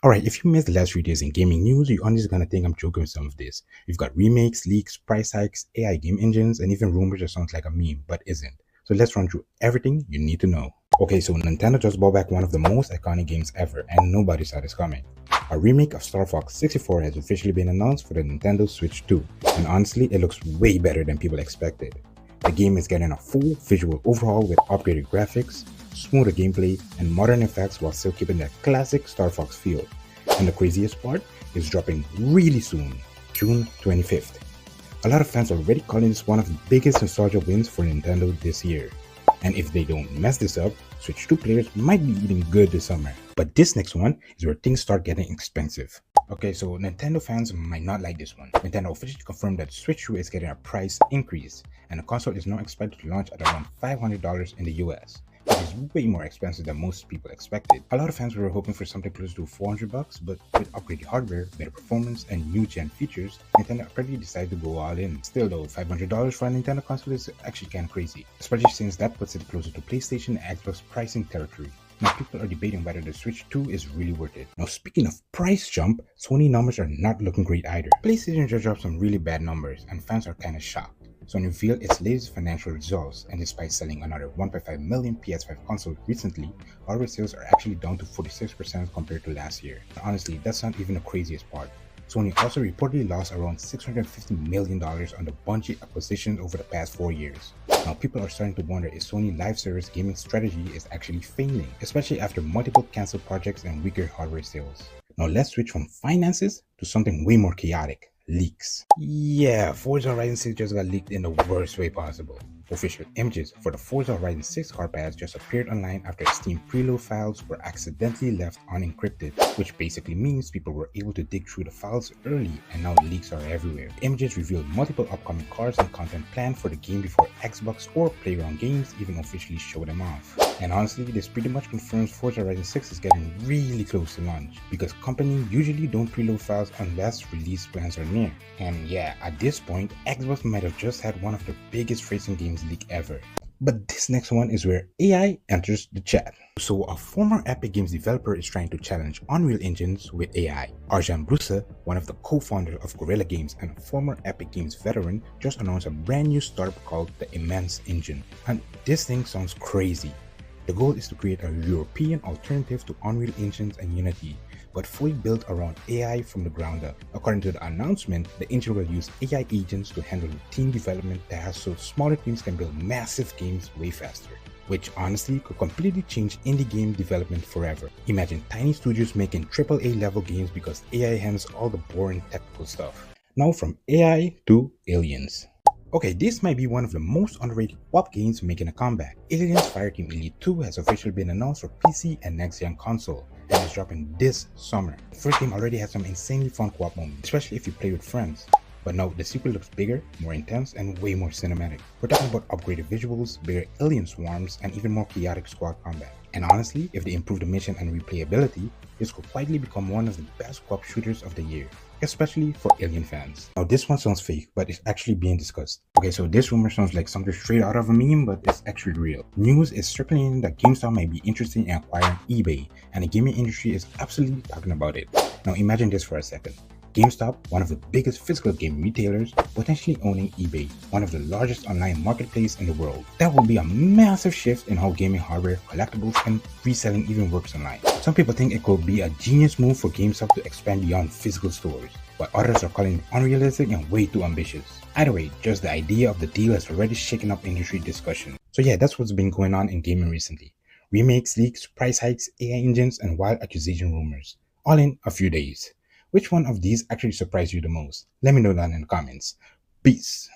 Alright, if you missed the last few days in gaming news, you're honestly gonna think I'm joking with some of this. We've got remakes, leaks, price hikes, AI game engines, and even rumors that sounds like a meme, but isn't. So let's run through everything you need to know. Okay, so Nintendo just brought back one of the most iconic games ever, and nobody saw this coming. A remake of Star Fox 64 has officially been announced for the Nintendo Switch 2, and honestly, it looks way better than people expected. The game is getting a full visual overhaul with upgraded graphics, smoother gameplay, and modern effects while still keeping that classic Star Fox feel. And the craziest part is dropping really soon, June 25th. A lot of fans are already calling this one of the biggest nostalgia wins for Nintendo this year. And if they don't mess this up, Switch 2 players might be eating good this summer. But this next one is where things start getting expensive. Okay, so Nintendo fans might not like this one. Nintendo officially confirmed that Switch 2 is getting a price increase, and the console is now expected to launch at around $500 in the US, which is way more expensive than most people expected. A lot of fans were hoping for something close to $400, but with upgraded hardware, better performance, and new gen features, Nintendo apparently decided to go all in. Still though, $500 for a Nintendo console is actually kinda crazy, especially since that puts it closer to PlayStation and Xbox pricing territory. Now people are debating whether the Switch 2 is really worth it. Now speaking of price jump, Sony numbers are not looking great either. PlayStation just dropped some really bad numbers and fans are kinda shocked. Sony revealed its latest financial results, and despite selling another 1.5 million PS5 consoles recently, hardware sales are actually down to 46% compared to last year. And honestly, that's not even the craziest part. Sony also reportedly lost around $650 million on the Bungie acquisition over the past 4 years. Now people are starting to wonder if Sony live service gaming strategy is actually failing, especially after multiple cancelled projects and weaker hardware sales. Now let's switch from finances to something way more chaotic. Leaks. Yeah, Forza Horizon 6 just got leaked in the worst way possible. Official images for the Forza Horizon 6 hard pass just appeared online after Steam preload files were accidentally left unencrypted, which basically means people were able to dig through the files early and now leaks are everywhere. Images revealed multiple upcoming cars and content planned for the game before Xbox or Playground Games even officially showed them off. And honestly, this pretty much confirms Forza Horizon 6 is getting really close to launch, because companies usually don't preload files unless release plans are near. And yeah, at this point, Xbox might have just had one of the biggest racing games leak ever. But this next one is where AI enters the chat. So a former Epic Games developer is trying to challenge Unreal Engines with AI. Arjan Brusa, one of the co-founders of Guerrilla Games and a former Epic Games veteran, just announced a brand new startup called the Immense Engine. And this thing sounds crazy. The goal is to create a European alternative to Unreal Engines and Unity, but fully built around AI from the ground up. According to the announcement, the engine will use AI agents to handle team development tasks so smaller teams can build massive games way faster, which honestly could completely change indie game development forever. Imagine tiny studios making AAA level games because AI handles all the boring technical stuff. Now from AI to aliens. Okay, this might be one of the most underrated co-op games making a comeback. Aliens Fireteam Elite 2 has officially been announced for PC and next-gen console, and is dropping this summer. The first game already had some insanely fun co-op moments, especially if you play with friends. But now the sequel looks bigger, more intense, and way more cinematic. We're talking about upgraded visuals, bigger alien swarms, and even more chaotic squad combat. And honestly, if they improve the mission and replayability, this could quietly become one of the best co-op shooters of the year, especially for alien fans. Now this one sounds fake, but it's actually being discussed. Okay, so this rumor sounds like something straight out of a meme, but it's actually real. News is circulating that GameStop might be interested in acquiring eBay, and the gaming industry is absolutely talking about it. Now imagine this for a second. GameStop, one of the biggest physical game retailers, potentially owning eBay, one of the largest online marketplaces in the world. That would be a massive shift in how gaming hardware, collectibles, and reselling even works online. Some people think it could be a genius move for GameStop to expand beyond physical stores, while others are calling it unrealistic and way too ambitious. Either way, just the idea of the deal has already shaken up industry discussion. So yeah, that's what's been going on in gaming recently. Remakes, leaks, price hikes, AI engines, and wild accusation rumors. All in a few days. Which one of these actually surprised you the most? Let me know down in the comments. Peace.